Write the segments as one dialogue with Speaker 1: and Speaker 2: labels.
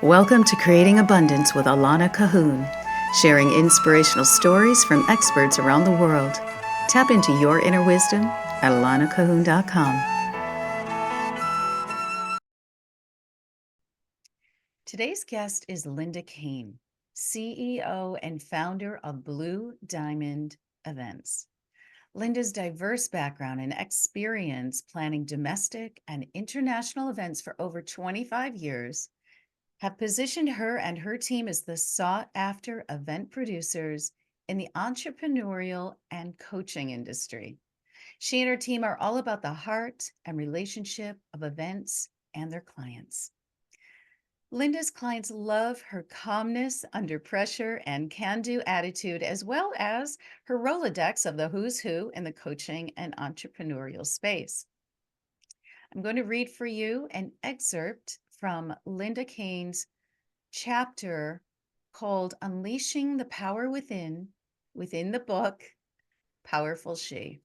Speaker 1: Welcome to Creating Abundance with Alana Cahoon, sharing inspirational stories from experts around the world. Tap into your inner wisdom at alanacahoon.com. Today's guest is Linda Cain, CEO and founder of Blue Diamond Events. Linda's diverse background and experience planning domestic and international events for over 25 years have positioned her and her team as the sought-after event producers in the entrepreneurial and coaching industry. She and her team are all about the heart and relationship of events and their clients. Linda's clients love her calmness under pressure and can-do attitude, as well as her Rolodex of the who's who in the coaching and entrepreneurial space. I'm going to read for you an excerpt from Linda Cain's chapter called Unleashing the Power within the book, Powerful She.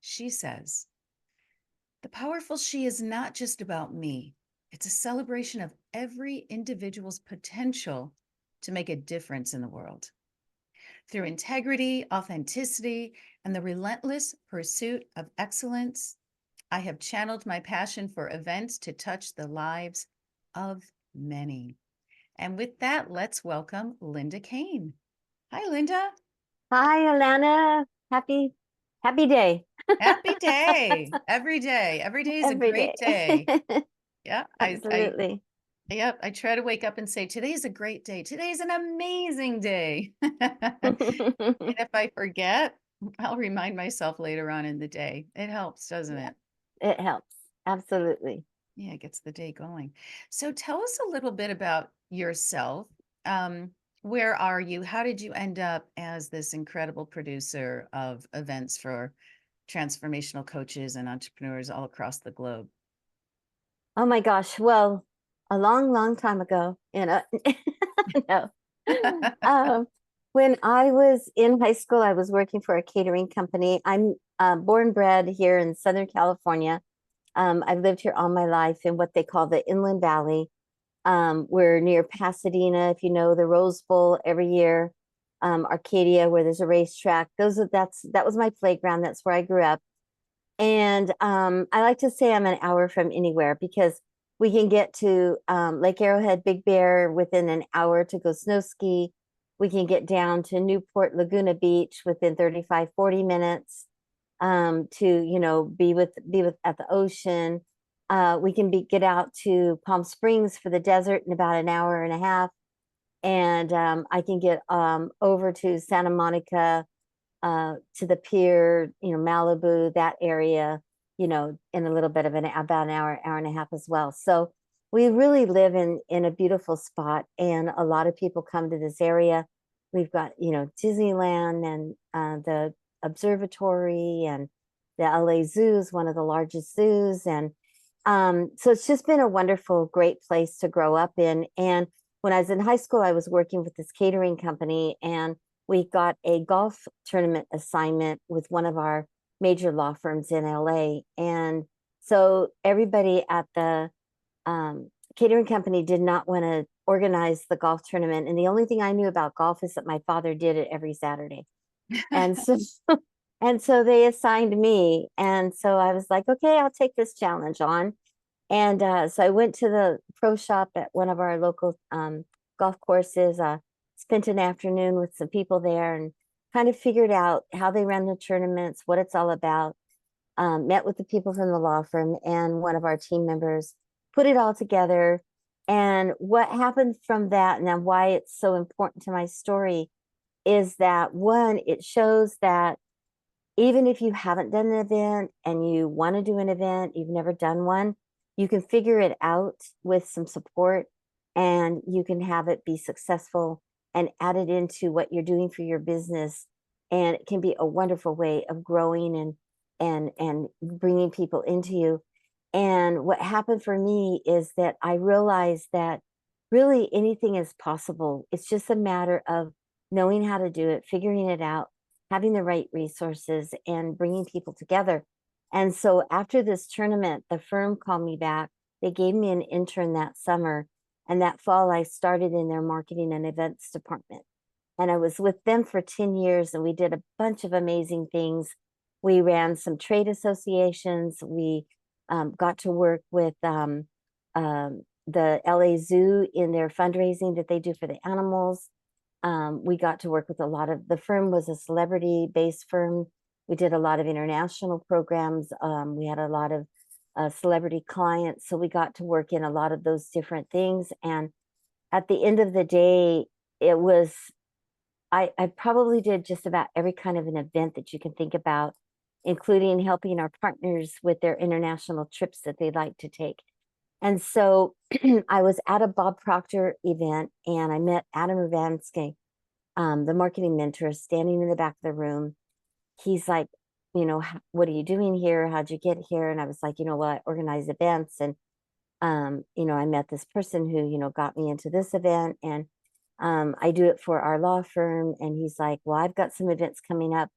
Speaker 1: She says, "The powerful she is not just about me. It's a celebration of every individual's potential to make a difference in the world. Through integrity, authenticity, and the relentless pursuit of excellence, I have channeled my passion for events to touch the lives of many." And with that, let's welcome Linda Cain. Hi, Linda.
Speaker 2: Hi, Alana. Happy day.
Speaker 1: Happy day. Every day. Every day is a
Speaker 2: Every
Speaker 1: great
Speaker 2: day.
Speaker 1: day. Yeah.
Speaker 2: Absolutely.
Speaker 1: I try to wake up and say, today's a great day. Today's an amazing day. And if I forget, I'll remind myself later on in the day. It helps, doesn't
Speaker 2: Yeah,
Speaker 1: it?
Speaker 2: it helps. Absolutely.
Speaker 1: Yeah, it gets the day going. So tell us a little bit about yourself. Um, where are you? How did you end up as this incredible producer of events for transformational coaches and entrepreneurs all across the globe?
Speaker 2: Oh my gosh. Well, a long time ago, no. Um, when I was in high school, I was working for a catering company. I'm born and bred here in Southern California. I've lived here all my life in what they call the Inland Valley. We're near Pasadena, if you know the Rose Bowl every year. Arcadia, where there's a racetrack. That was my playground. That's where I grew up. And I like to say I'm an hour from anywhere because we can get to Lake Arrowhead, Big Bear within an hour to go snow ski. We can get down to Newport Laguna Beach within 35, 40 minutes to, be with at the ocean. We can get out to Palm Springs for the desert in about an hour and a half. And I can get over to Santa Monica, to the pier, Malibu, that area, in a little bit of about an hour and a half as well. So we really live in a beautiful spot, and a lot of people come to this area. We've got, Disneyland and the observatory, and the LA Zoo is one of the largest zoos. And so it's just been a wonderful, great place to grow up in. And when I was in high school, I was working with this catering company, and we got a golf tournament assignment with one of our major law firms in LA. And so everybody at the catering company did not want to organize the golf tournament. And the only thing I knew about golf is that my father did it every Saturday. And so and so they assigned me. And so I was like, okay, I'll take this challenge on. And so I went to the pro shop at one of our local golf courses, spent an afternoon with some people there, and kind of figured out how they run the tournaments, what it's all about. Met with the people from the law firm, and one of our team members put it all together. And what happened from that, and then why it's so important to my story, is that one, it shows that even if you haven't done an event and you want to do an event, you've never done one, you can figure it out with some support, and you can have it be successful and add it into what you're doing for your business. And it can be a wonderful way of growing and bringing people into you. And what happened for me is that I realized that really anything is possible. It's just a matter of knowing how to do it, figuring it out, having the right resources, and bringing people together. And so after this tournament, the firm called me back. They gave me an intern that summer, And that fall, I started in their marketing and events department. And I was with them for 10 years, and we did a bunch of amazing things. We ran some trade associations. We got to work with the LA Zoo in their fundraising that they do for the animals. We got to work with a lot of, the firm was a celebrity-based firm. We did a lot of international programs. We had a lot of celebrity clients. So we got to work in a lot of those different things. And at the end of the day, it was, I probably did just about every kind of an event that you can think about, including helping our partners with their international trips that they like to take. And so I was at a Bob Proctor event, and I met Adam Ramansky, the marketing mentor, standing in the back of the room. He's like, you know, what are you doing here? How'd you get here? And I was like, you know, well, I organize events. And, you know, I met this person who, you know, got me into this event. And I do it for our law firm. And he's like, well, I've got some events coming up.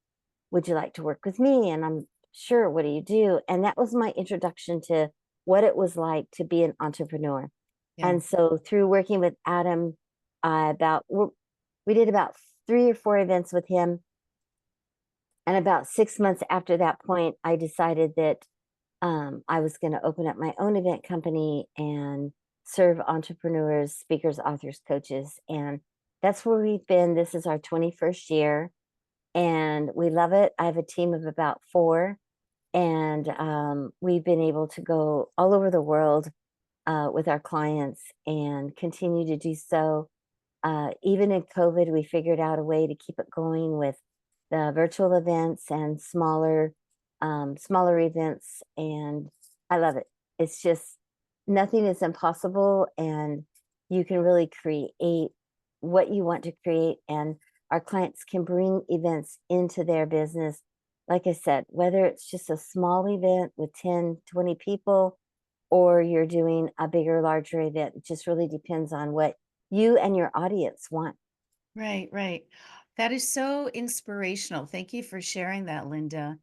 Speaker 2: Would you like to work with me? And I'm sure, what do you do? And that was my introduction to what it was like to be an entrepreneur.
Speaker 1: Yeah.
Speaker 2: And so through working with Adam, we did about 3 or 4 events with him. And about 6 months after that point, I decided that I was going to open up my own event company and serve entrepreneurs, speakers, authors, coaches. And that's where we've been. This is our 21st year, and we love it. I have a team of about 4, and we've been able to go all over the world with our clients and continue to do so. Even in COVID, we figured out a way to keep it going with the virtual events and smaller events. And I love it. It's just, nothing is impossible, and you can really create what you want to create. And our clients can bring events into their business. Like I said, whether it's just a small event with 10, 20 people, or you're doing a bigger, larger event, it just really depends on what you and your audience want.
Speaker 1: Right, right. That is so inspirational. Thank you for sharing that, Linda.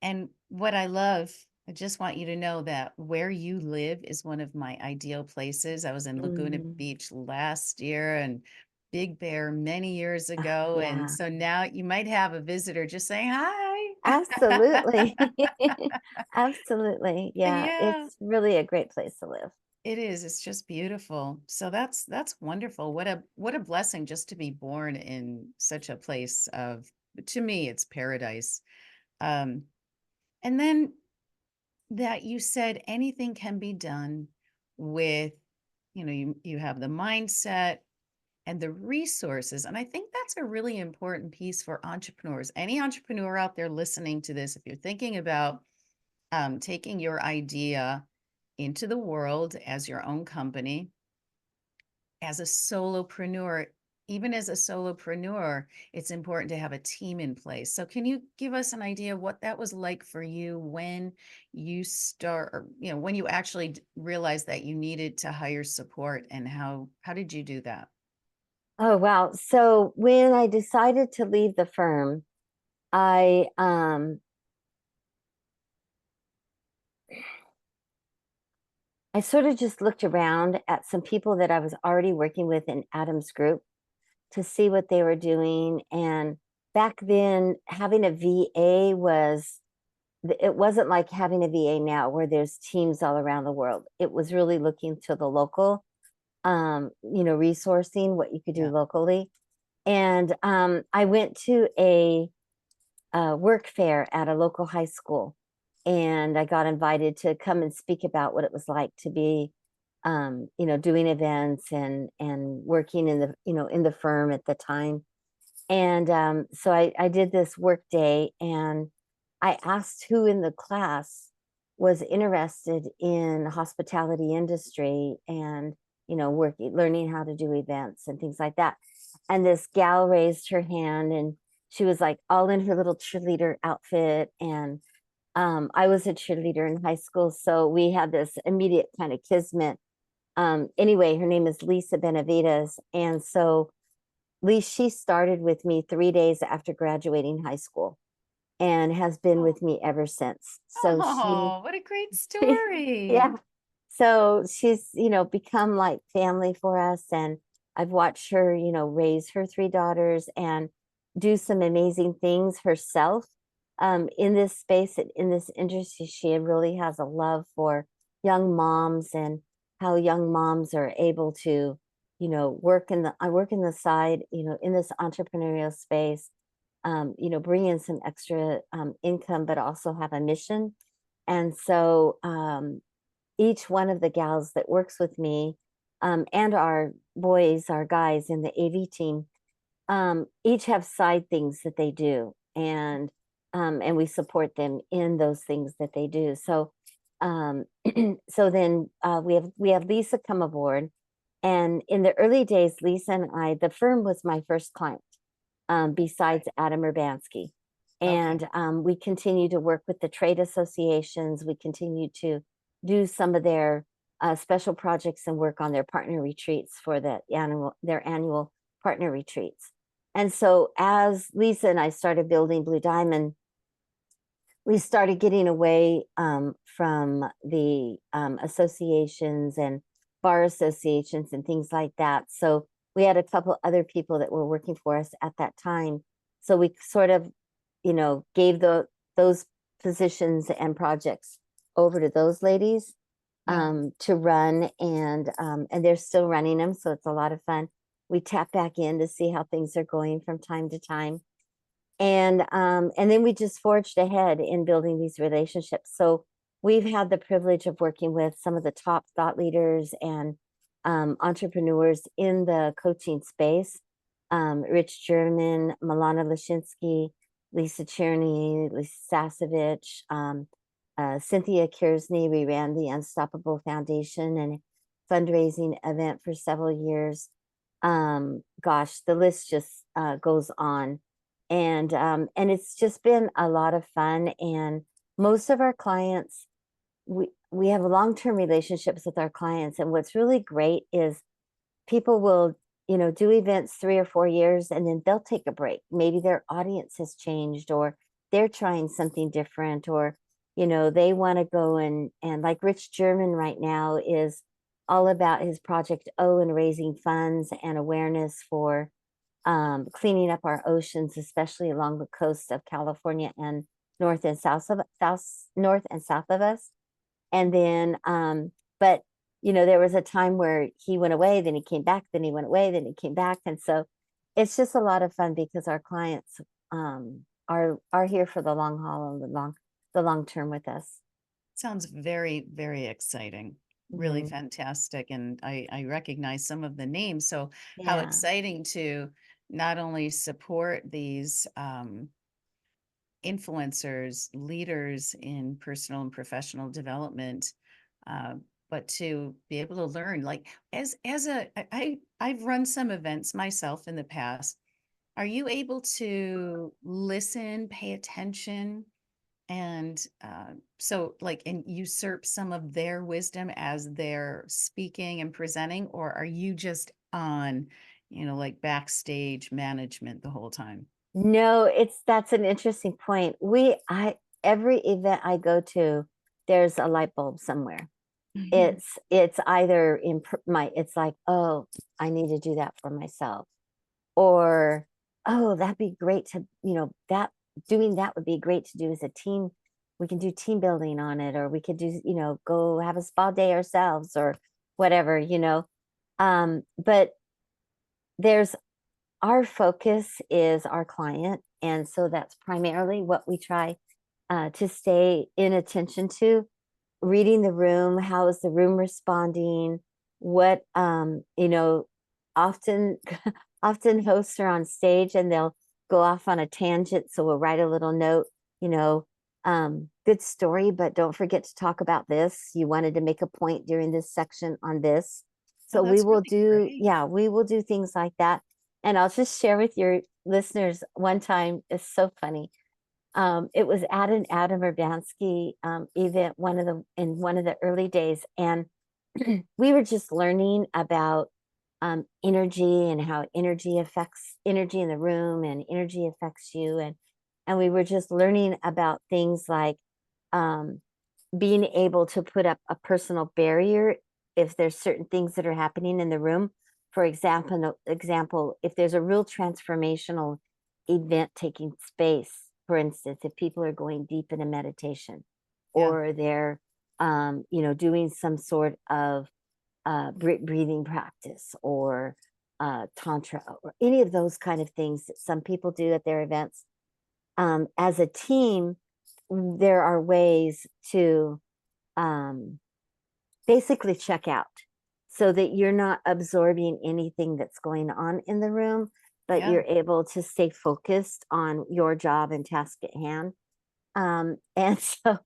Speaker 1: And what I love, I just want you to know that where you live is one of my ideal places. I was in Laguna
Speaker 2: Mm,
Speaker 1: Beach last year and Big Bear many years ago. And
Speaker 2: yeah,
Speaker 1: so now you might have a visitor just saying hi.
Speaker 2: absolutely. Absolutely. Yeah,
Speaker 1: Yeah.
Speaker 2: it's really a great place to live.
Speaker 1: It is. It's just beautiful. So that's wonderful. What a blessing just to be born in such a place of, to me, it's paradise. Um, and then that you said anything can be done with, you have the mindset and the resources. And I think that's a really important piece for entrepreneurs. Any entrepreneur out there listening to this, if you're thinking about taking your idea into the world as your own company, as a solopreneur, even as a solopreneur, it's important to have a team in place. So can you give us an idea of what that was like for you when you start, or, when you actually realized that you needed to hire support, and how did you do that?
Speaker 2: Oh, wow. So when I decided to leave the firm, I I sort of just looked around at some people that I was already working with in Adam's group to see what they were doing. And back then, having a VA it wasn't like having a VA now where there's teams all around the world. It was really looking to the local, resourcing what you could do
Speaker 1: Yeah.
Speaker 2: locally. And I went to a work fair at a local high school, and I got invited to come and speak about what it was like to be, doing events and working in the firm at the time. And so I did this work day, and I asked who in the class was interested in hospitality industry and, learning how to do events and things like that. And this gal raised her hand, and she was like all in her little cheerleader outfit. And I was a cheerleader in high school, so we had this immediate kind of kismet. Anyway, her name is Lisa Benavides. And so she started with me 3 days after graduating high school and has been
Speaker 1: Oh,
Speaker 2: with me ever since. So she,
Speaker 1: oh, what a great story.
Speaker 2: yeah. So she's, become like family for us. And I've watched her, raise her three daughters and do some amazing things herself in this space, in this industry. She really has a love for young moms and how young moms are able to, I work in the side, in this entrepreneurial space, bring in some extra income, but also have a mission. And so each one of the gals that works with me and our boys, our guys in the AV team, each have side things that they do, and we support them in those things that they do. So um, so then we have Lisa come aboard, and in the early days, Lisa and I, the firm was my first client, besides Adam Ramansky.
Speaker 1: Okay.
Speaker 2: And we continue to work with the trade associations. We continue to do some of their special projects and work on their partner retreats for their annual partner retreats. And so as Lisa and I started building Blue Diamond, we started getting away from the associations and bar associations and things like that. So we had a couple other people that were working for us at that time. So we sort of, gave those positions and projects over to those ladies
Speaker 1: Yeah.
Speaker 2: to run, and they're still running them. So it's a lot of fun. We tap back in to see how things are going from time to time, and then we just forged ahead in building these relationships. So we've had the privilege of working with some of the top thought leaders and entrepreneurs in the coaching space. Rich German, Milana Lashinsky, Lisa Cherney, Lisa Sasevich, Cynthia Kearsney. We ran the Unstoppable Foundation and fundraising event for several years. Gosh, the list just goes on, and it's just been a lot of fun. And most of our clients, we have long-term relationships with our clients, and what's really great is people will do events 3 or 4 years, and then they'll take a break. Maybe their audience has changed, or they're trying something different, or they want to go and like Rich German right now is all about his Project O and raising funds and awareness for cleaning up our oceans, especially along the coast of California and north and south of us. And then, but there was a time where he went away, then he came back, then he went away, then he came back, and so it's just a lot of fun because our clients are here for the long haul and the long term with us.
Speaker 1: Sounds very, very exciting. Really
Speaker 2: Mhm.
Speaker 1: fantastic. And I recognize some of the names. So how
Speaker 2: Yeah.
Speaker 1: exciting to not only support these influencers, leaders in personal and professional development, uh, but to be able to learn, like I've run some events myself in the past. Are you able to listen, pay attention, and so like and usurp some of their wisdom as they're speaking and presenting, or are you just on, like backstage management the whole time?
Speaker 2: No, that's an interesting point. Every event I go to, there's a light bulb somewhere. It's either it's like, oh, I need to do that for myself, or oh, that'd be great to, that doing that would be great to do as a team. We can do team building on it, or we could do, go have a spa day ourselves, or whatever. But there's our focus is our client, and so that's primarily what we try to stay in attention to. Reading the room, how is the room responding? What often often hosts are on stage and they'll go off on a tangent, so we'll write a little note, you know good story, but don't forget to talk about this. You wanted to make a point during this section on this.
Speaker 1: Oh,
Speaker 2: So we
Speaker 1: that's
Speaker 2: will
Speaker 1: really
Speaker 2: do,
Speaker 1: great.
Speaker 2: yeah, we will do things like that. And I'll just share with your listeners, one time, it's so funny. It was at an Adam Urbanski event, in one of the early days, and we were just learning about energy and how energy affects energy in the room, and energy affects you, and we were just learning about things like um, being able to put up a personal barrier if there's certain things that are happening in the room. For example, if there's a real transformational event taking space, for instance, if people are going deep into meditation
Speaker 1: Yeah.
Speaker 2: or they're doing some sort of breathing practice or tantra or any of those kind of things that some people do at their events. As a team, there are ways to um, basically check out so that you're not absorbing anything that's going on in the room, but
Speaker 1: Yeah.
Speaker 2: you're able to stay focused on your job and task at hand. And so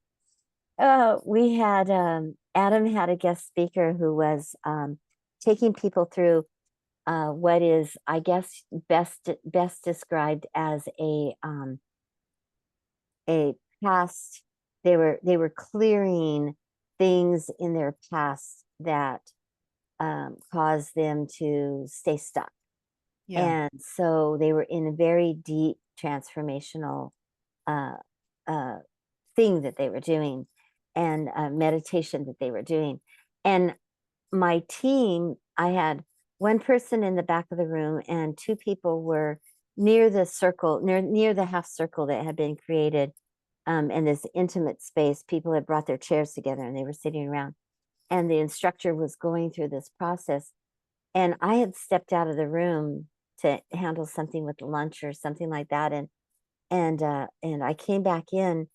Speaker 2: we had Adam had a guest speaker who was taking people through what is, I guess, best described as a past. They were clearing things in their past that caused them to stay stuck,
Speaker 1: Yeah.
Speaker 2: and so they were in a very deep transformational uh, uh, thing that they were doing, and meditation that they were doing. And my team, I had one person in the back of the room, and two people were near the circle, near the half circle that had been created in this intimate space. People had brought their chairs together, and they were sitting around. And the instructor was going through this process, and I had stepped out of the room to handle something with lunch or something like that, and I came back in,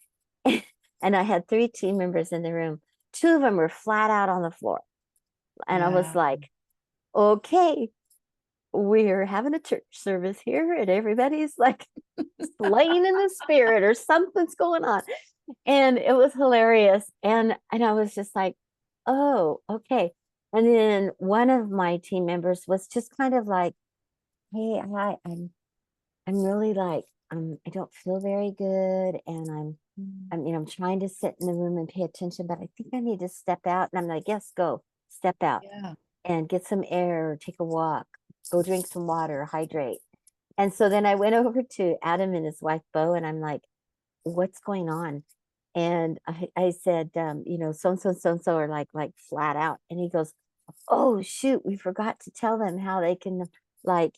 Speaker 2: and I had three team members in the room. Two of them were flat out on the floor, and I was
Speaker 1: Wow.
Speaker 2: like, okay, we're having a church service here, and everybody's like slaying in the spirit, or something's going on. And it was hilarious. And I was just like, oh, okay. And then one of my team members was just kind of like, hey, I'm really like, I don't feel very good, and I'm trying to sit in the room and pay attention, but I think I need to step out. And I'm like, yes, go step out
Speaker 1: Yeah.
Speaker 2: and get some air, or take a walk, go drink some water, hydrate. And so then I went over to Adam and his wife Bo, and I'm like, what's going on? And I said, so and so and so and so are like flat out. And he goes, oh shoot, we forgot to tell them how they can like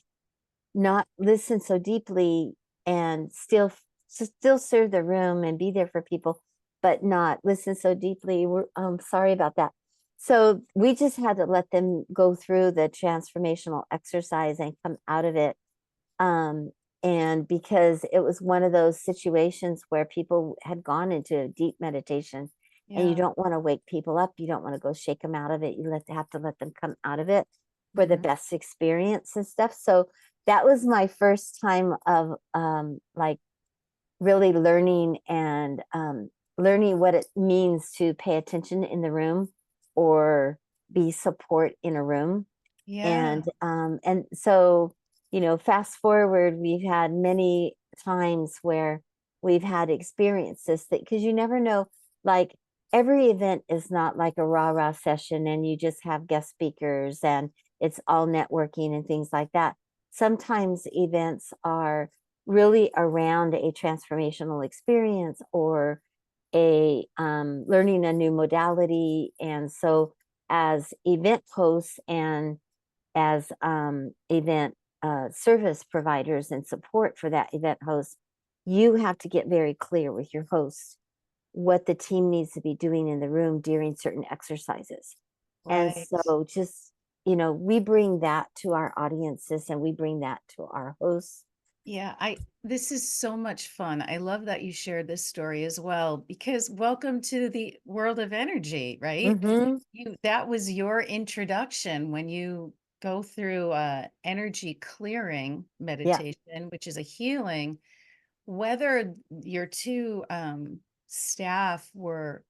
Speaker 2: not listen so deeply and still serve the room and be there for people, but not listen so deeply. We're sorry about that. So we just had to let them go through the transformational exercise and come out of it. Um, and because it was one of those situations where people had gone into deep meditation, and you
Speaker 1: Yeah.
Speaker 2: don't want to wake people up, you don't want to go shake them out of it. Have to let them come out of it for the
Speaker 1: Mhm.
Speaker 2: best experience and stuff. So that was my first time of like really learning, and learning what it means to pay attention in the room or be support in a room.
Speaker 1: Yeah.
Speaker 2: And so, fast forward, we've had many times where we've had experiences that, because you never know, like every event is not like a rah-rah session and you just have guest speakers and it's all networking and things like that. Sometimes events are really around a transformational experience or a learning a new modality. And so as event hosts and as event service providers and support for that event host, you have to get very clear with your host what the team needs to be doing in the room during certain exercises. And
Speaker 1: Right.
Speaker 2: so just, we bring that to our audiences and we bring that to our hosts.
Speaker 1: Yeah, this is so much fun. I love that you shared this story as well, because welcome to the world of energy, right?
Speaker 2: Mm-hmm.
Speaker 1: That was your introduction when you go through energy clearing
Speaker 2: Yeah.
Speaker 1: meditation, which is a healing. Whether your two staff were,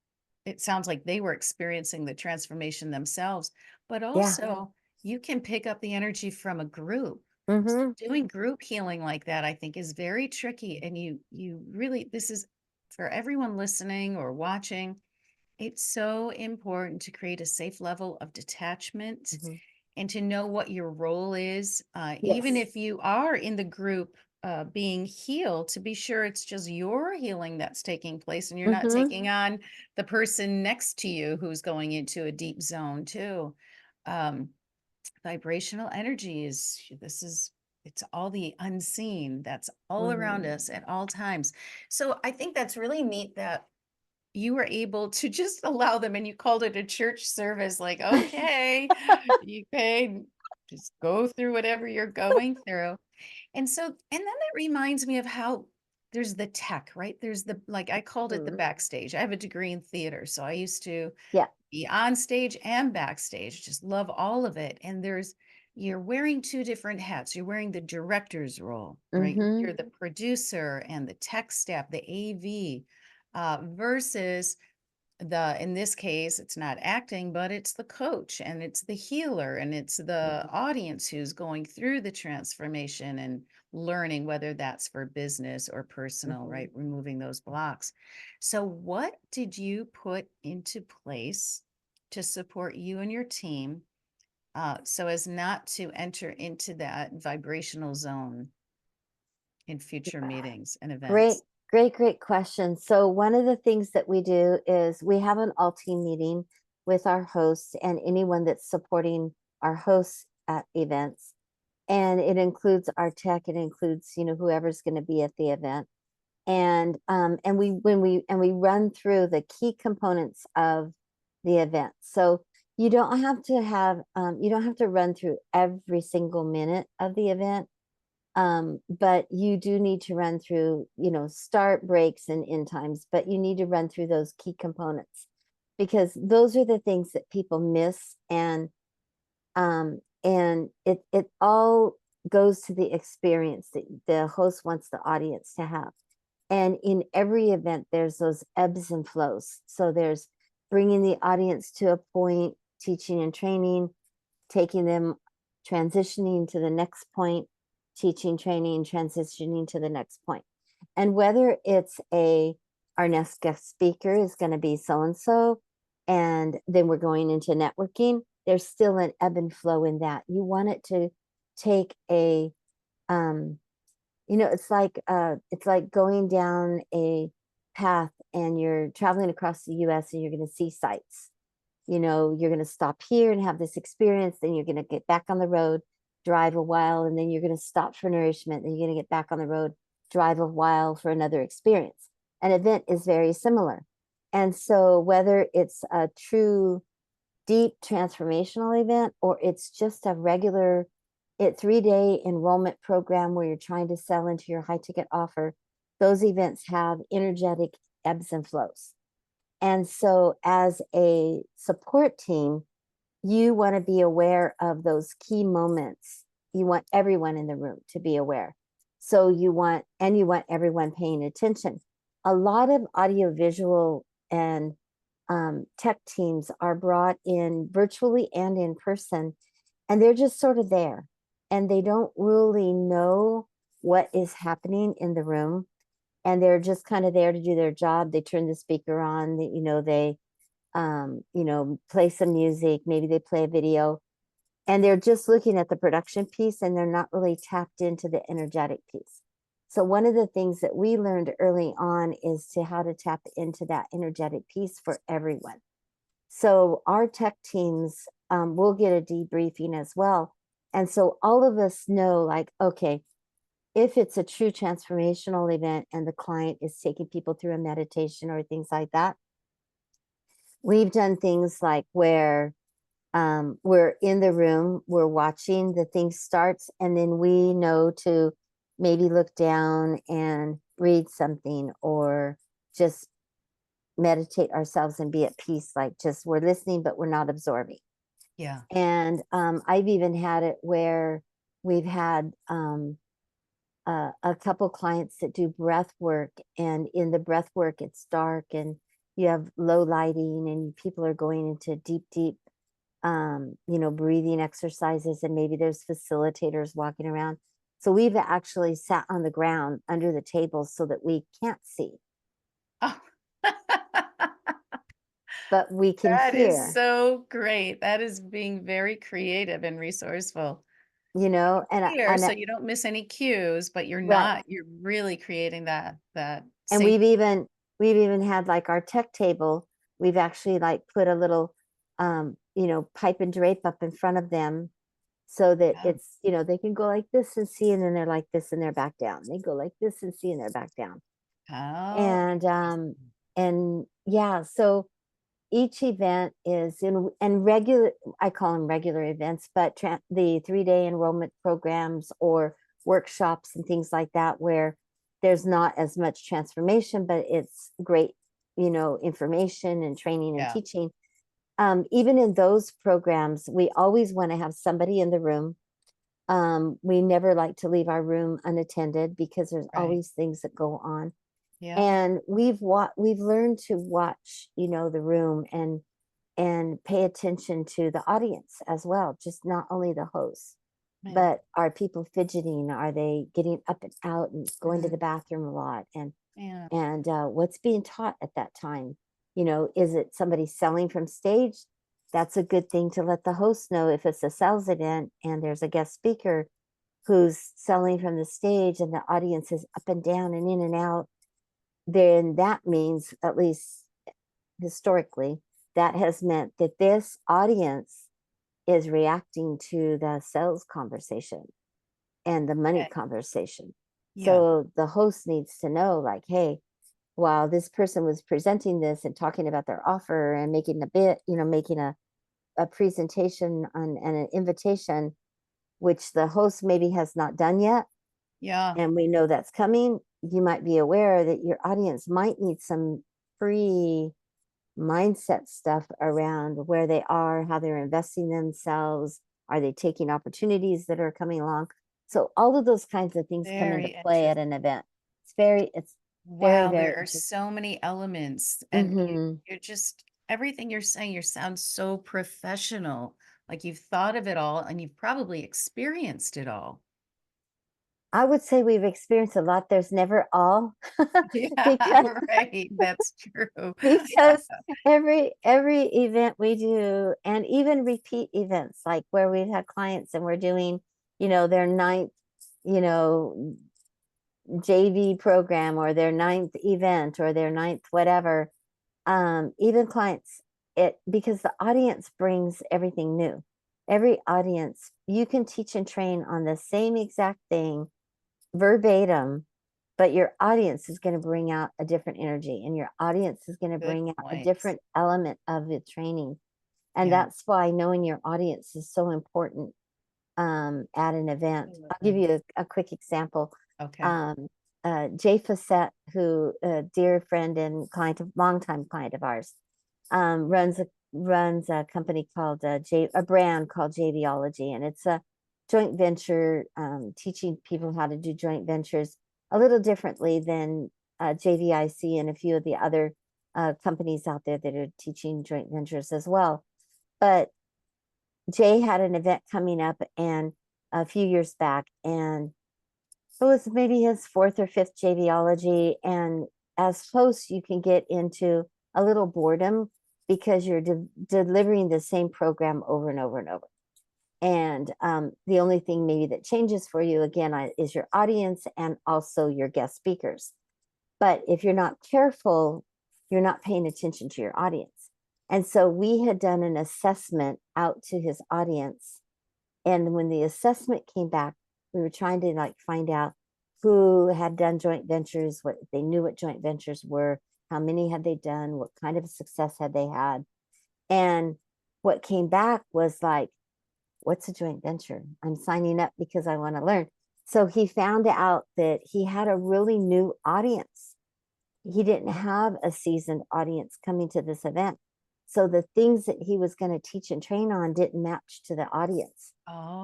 Speaker 1: it sounds like they were experiencing the transformation themselves, but
Speaker 2: Yeah.
Speaker 1: also you can pick up the energy from a group.
Speaker 2: Mm-hmm.
Speaker 1: Doing group healing like that, I think, is very tricky. And you really, this is for everyone listening or watching. It's so important to create a safe level of detachment
Speaker 2: Mm-hmm.
Speaker 1: and to know what your role is, even
Speaker 2: Yes.
Speaker 1: if you are in the group being healed, to be sure it's just your healing that's taking place and you're not
Speaker 2: Mm-hmm.
Speaker 1: taking on the person next to you who's going into a deep zone too. Um, Vibrational energy is this is it's all the unseen that's all around
Speaker 2: Mm-hmm.
Speaker 1: us at all times. So I think that's really neat that you were able to just allow them and you called it a church service, like, okay, you paid, just go through whatever you're going through. And so, and then that reminds me of how there's the tech, right? There's the, like, I called it the
Speaker 2: Mhm.
Speaker 1: backstage. I have a degree in theater, so I used to
Speaker 2: Yeah.
Speaker 1: be on stage and backstage, just love all of it. And you're wearing two different hats. You're wearing the director's role, right?
Speaker 2: Mm-hmm.
Speaker 1: You're the producer and the tech staff, the AV, versus in this case, it's not acting, but it's the coach and it's the healer and it's the audience who's going through the transformation and learning, whether that's for business or personal,
Speaker 2: Mm-hmm.
Speaker 1: right? Removing those blocks. So, what did you put into place to support you and your team, so as not to enter into that vibrational zone in future meetings and
Speaker 2: Great,
Speaker 1: events?
Speaker 2: great question. So one of the things that we do is we have an all team meeting with our hosts and anyone that's supporting our hosts at events. And it includes our tech, it includes, whoever's going to be at the event. And we run through the key components of the event. So you don't have to run through every single minute of the event, but you do need to run through, start, breaks, and end times, but you need to run through those key components because those are the things that people miss. And it all goes to the experience that the host wants the audience to have. And in every event, there's those ebbs and flows. So there's bringing the audience to a point, teaching and training, taking them, transitioning to the next point, teaching, training, transitioning to the next point. And whether it's our next guest speaker is going to be so and so, and then we're going into networking, there's still an ebb and flow in that. You want it to take um, it's like going down a path and you're traveling across the US and you're going to see sights. You're going to stop here and have this experience, then you're going to get back on the road, drive a while, and then you're going to stop for nourishment, then you're going to get back on the road, drive a while for another experience. An event is very similar. And so whether it's a true deep transformational event or it's just a regular 3-day enrollment program where you're trying to sell into your high ticket offer, those events have energetic ebbs and flows. And so as a support team, you want to be aware of those key moments. You want everyone in the room to be aware. So you want everyone paying attention. A lot of audiovisual and tech teams are brought in virtually and in person, and they're just sort of there. And they don't really know what is happening in the room. And they're just kind of there to do their job. They turn the speaker on, they play some music, maybe they play a video, and they're just looking at the production piece and they're not really tapped into the energetic piece. So one of the things that we learned early on is to how to tap into that energetic piece for everyone. So our tech teams will get a debriefing as well. And so all of us know, like, okay, if it's a true transformational event and the client is taking people through a meditation or things like that, we've done things like where we're in the room, we're watching, the thing starts, and then we know to maybe look down and read something or just meditate ourselves and be at peace, like just we're listening, but we're not absorbing.
Speaker 1: Yeah.
Speaker 2: And I've even had it where we've had a couple clients that do breath work, and in the breath work, it's dark and you have low lighting and people are going into deep breathing exercises, and maybe there's facilitators walking around. So we've actually sat on the ground under the tables so that we can't see,
Speaker 1: Oh.
Speaker 2: but we can
Speaker 1: That is
Speaker 2: hear.
Speaker 1: so great. That is being very creative and resourceful.
Speaker 2: you know,
Speaker 1: Here, so you don't miss any cues, but
Speaker 2: right.
Speaker 1: you're really creating that
Speaker 2: And
Speaker 1: safe.
Speaker 2: we've even had like our tech table, we've actually like put a little pipe and drape up in front of them so that
Speaker 1: Yeah.
Speaker 2: it's, they can go like this and see, and then they're like this and they're back down. They go like this and see, and they're back down.
Speaker 1: Oh,
Speaker 2: And
Speaker 1: interesting.
Speaker 2: and yeah, so each event is in and regular, I call them regular events, but the 3-day enrollment programs or workshops and things like that, where there's not as much transformation, but it's great, information and training and
Speaker 1: Yeah,
Speaker 2: teaching. Even in those programs, we always want to have somebody in the room. We never like to leave our room unattended because there's
Speaker 1: right.
Speaker 2: always things that go on.
Speaker 1: Yeah,
Speaker 2: And we've learned to watch, the room and pay attention to the audience as well, just not only the host,
Speaker 1: yeah,
Speaker 2: but are people fidgeting? Are they getting up and out and going to
Speaker 1: mm,
Speaker 2: the bathroom a lot?
Speaker 1: yeah,
Speaker 2: And what's being taught at that time? Is it somebody selling from stage? That's a good thing to let the host know. If it's a sales event and there's a guest speaker who's selling from the stage and the audience is up and down and in and out, then that means, at least historically, that has meant that this audience is reacting to the sales conversation and the money
Speaker 1: okay,
Speaker 2: conversation.
Speaker 1: yeah,
Speaker 2: So the host needs to know, like, hey, while this person was presenting this and talking about their offer and making a bit, making a presentation and an invitation, which the host maybe has not done yet,
Speaker 1: yeah,
Speaker 2: and we know that's coming, you might be aware that your audience might need some free mindset stuff around where they are, how they're investing themselves, are they taking opportunities that are coming along? So all of those kinds of things come into
Speaker 1: very
Speaker 2: play at
Speaker 1: interesting.
Speaker 2: an event. It's very,
Speaker 1: Wow,
Speaker 2: very
Speaker 1: there are
Speaker 2: interesting.
Speaker 1: so many elements, and
Speaker 2: Hmm.
Speaker 1: you're just everything you're saying, you sound so professional, like you've thought of it all and you've probably experienced it all.
Speaker 2: I would say we've experienced a lot. There's never all
Speaker 1: Yeah,
Speaker 2: because
Speaker 1: right. That's true.
Speaker 2: because every event we do, and even repeat events, like where we've had clients and we're doing, their ninth, you know, JV program or their ninth event or their ninth whatever. Even clients, it because the audience brings everything new. Every audience, you can teach and train on the same exact thing verbatim, but your audience is going to bring out a different energy, and your audience is going to
Speaker 1: Good
Speaker 2: bring out a
Speaker 1: points.
Speaker 2: different element of the training. And
Speaker 1: Yeah,
Speaker 2: that's why knowing your audience is so important at an event. I'll give
Speaker 1: absolutely.
Speaker 2: you a quick example.
Speaker 1: Okay.
Speaker 2: Um, Jay Facette, who a dear friend and longtime client of ours, runs a company called a brand called JVology, and it's a joint venture, teaching people how to do joint ventures a little differently than JVIC and a few of the other companies out there that are teaching joint ventures as well. But Jay had an event coming up and a few years back, and it was maybe his fourth or fifth JVology. And as hosts, you can get into a little boredom because you're delivering the same program over and over and over. And the only thing maybe that changes for you again is your audience and also your guest speakers. But if you're not careful, you're not paying attention to your audience. And so we had done an assessment out to his audience. And when the assessment came back, we were trying to like find out who had done joint ventures, what they knew what joint ventures were, how many had they done, what kind of success had they had. And what came back was like, what's a joint venture? I'm signing up because I want to learn. So he found out that he had a really new audience. He didn't have a seasoned audience coming to this event. So the things that he was going to teach and train on didn't match to the audience.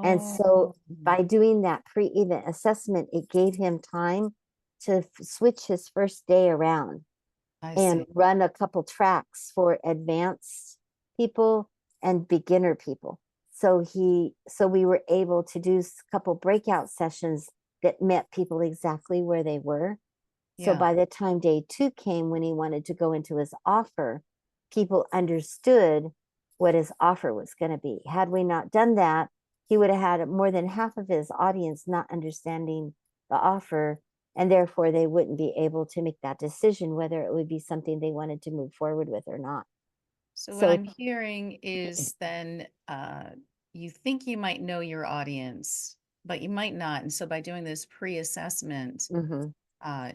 Speaker 2: And
Speaker 1: Oh,
Speaker 2: so by doing that pre-event assessment, it gave him time to switch his first day around
Speaker 1: I
Speaker 2: and
Speaker 1: see.
Speaker 2: run a couple tracks for advanced people and beginner people. So we were able to do a couple breakout sessions that met people exactly where they were. So
Speaker 1: Yeah.
Speaker 2: by the time day 2 came, when he wanted to go into his offer, people understood what his offer was going to be. Had we not done that, he would have had more than half of his audience not understanding the offer, and therefore they wouldn't be able to make that decision whether it would be something they wanted to move forward with or not.
Speaker 1: So what
Speaker 2: So
Speaker 1: I'm hearing is then you think you might know your audience, but you might not. And so by doing this pre-assessment,
Speaker 2: mhm,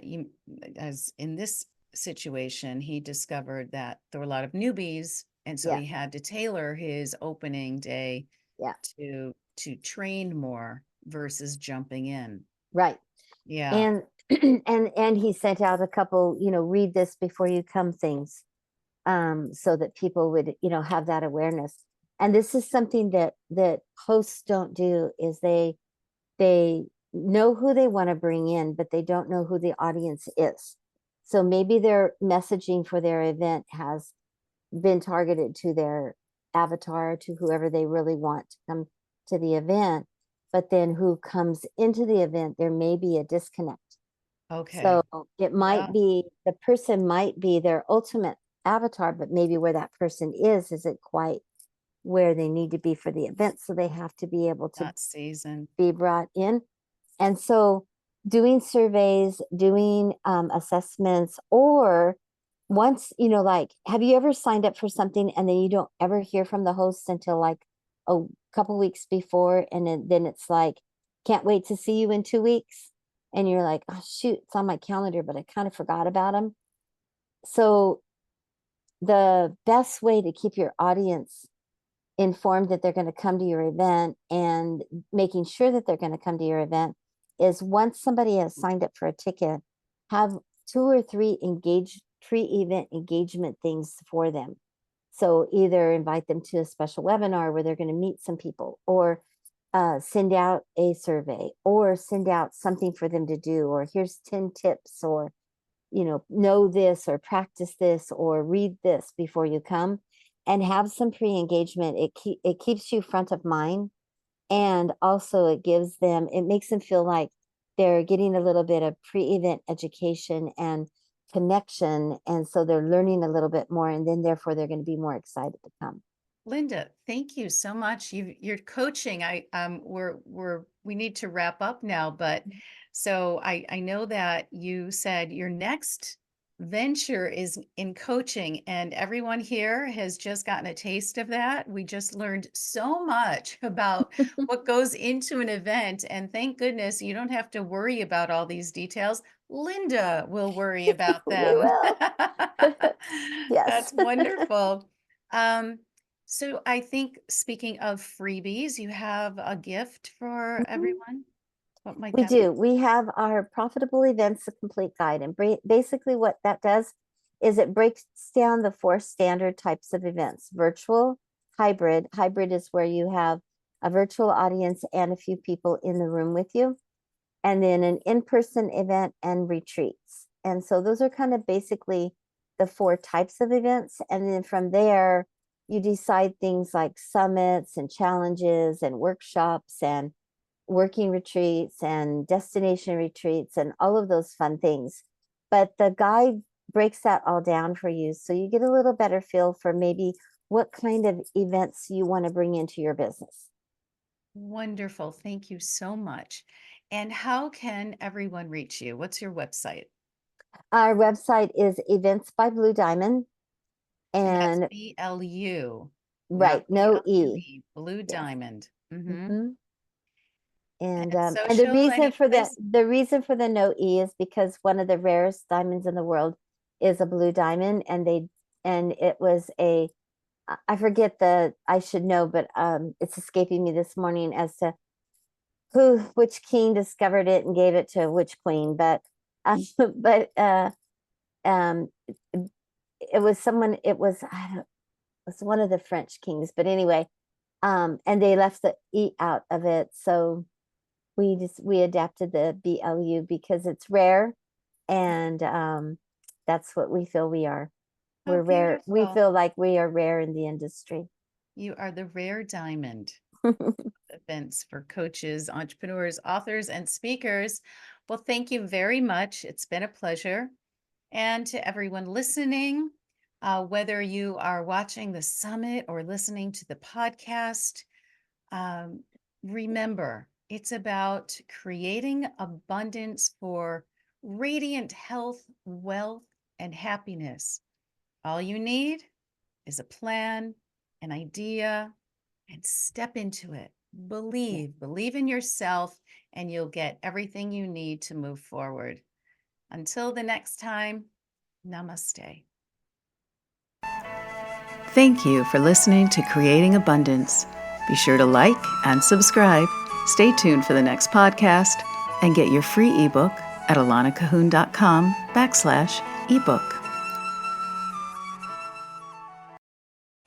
Speaker 1: you, as in this situation, he discovered that there were a lot of newbies, and so
Speaker 2: yeah,
Speaker 1: he had to tailor his opening day
Speaker 2: yeah,
Speaker 1: to train more versus jumping in.
Speaker 2: right.
Speaker 1: Yeah.
Speaker 2: And and he sent out a couple, read this before you come things, so that people would, have that awareness. And this is something that hosts don't do, is they know who they want to bring in, but they don't know who the audience is. So maybe their messaging for their event has been targeted to their avatar, to whoever they really want to come to the event. But then who comes into the event, there may be a disconnect. So
Speaker 1: Okay.
Speaker 2: it
Speaker 1: Yeah.
Speaker 2: might be, the person might be their ultimate avatar, but maybe where that person isn't quite where they need to be for the event. So they have to be able to
Speaker 1: That season.
Speaker 2: be brought in. And so doing surveys, doing assessments, or once, like, have you ever signed up for something and then you don't ever hear from the host until like a couple weeks before? And then it's like, can't wait to see you in 2 weeks. And you're like, oh, shoot, it's on my calendar, but I kind of forgot about them. So the best way to keep your audience informed that they're going to come to your event and making sure that they're going to come to your event is, once somebody has signed up for a ticket, have 2 or 3 pre-event engagement things for them. So either invite them to a special webinar where they're going to meet some people, or send out a survey, or send out something for them to do, or here's 10 tips, or know this, or practice this, or read this before you come, and have some pre-engagement. It keeps you front of mind, and also it makes them feel like they're getting a little bit of pre-event education and connection, and so they're learning a little bit more, and then therefore they're going to be more excited to come.
Speaker 1: Linda, thank you so much. You're coaching. We need to wrap up now, but so I know that you said your next venture is in coaching, and everyone here has just gotten a taste of that. We just learned so much about what goes into an event, and thank goodness you don't have to worry about all these details. Linda will worry about
Speaker 2: We
Speaker 1: them.
Speaker 2: will. Yes.
Speaker 1: That's wonderful. Um, so I think, speaking of freebies, you have a gift for
Speaker 2: Mhm.
Speaker 1: everyone. What might
Speaker 2: We
Speaker 1: that be?
Speaker 2: do. We have our Profitable Events, a complete guide. And basically, what that does is it breaks down the 4 standard types of events: virtual, hybrid. Hybrid is where you have a virtual audience and a few people in the room with you, and then an in-person event, and retreats. And so those are kind of basically the 4 types of events. And then from there, you decide things like summits and challenges and workshops and working retreats and destination retreats and all of those fun things. But the guide breaks that all down for you, so you get a little better feel for maybe what kind of events you want to bring into your business.
Speaker 1: Wonderful. Thank you so much. And how can everyone reach you? What's your website?
Speaker 2: Our website is Events by Blue Diamond,
Speaker 1: And that's
Speaker 2: and
Speaker 1: BLU, not
Speaker 2: right, no E.
Speaker 1: BLUE, Blue
Speaker 2: Yes.
Speaker 1: Diamond.
Speaker 2: Mhm. And
Speaker 1: And
Speaker 2: and the
Speaker 1: social,
Speaker 2: reason
Speaker 1: any
Speaker 2: for
Speaker 1: place?
Speaker 2: the no E is because one of the rarest diamonds in the world is a blue diamond, and it was a, I forget, I should know, but it's escaping me this morning as to which king discovered it and gave it to which queen, but but um it was someone, I don't, it was one of the French kings, but anyway, and they left the E out of it, so we adapted the BLU because it's rare, and that's what we feel we are.
Speaker 1: Oh,
Speaker 2: We're rare. We
Speaker 1: beautiful.
Speaker 2: feel like we are rare in the industry.
Speaker 1: You are the rare diamond. Events for coaches, entrepreneurs, authors, and speakers. Well, thank you very much. It's been a pleasure. And to everyone listening, whether you are watching the summit or listening to the podcast, um, Remember, it's about creating abundance for radiant health, wealth, and happiness. All you need is a plan, an idea, and step into it.
Speaker 2: Yeah.
Speaker 1: Believe in yourself, and you'll get everything you need to move forward. Until the next time, namaste. Thank you for listening to Creating Abundance. Be sure to like and subscribe. Stay tuned for the next podcast and get your free ebook at alanacahoon.com/ebook.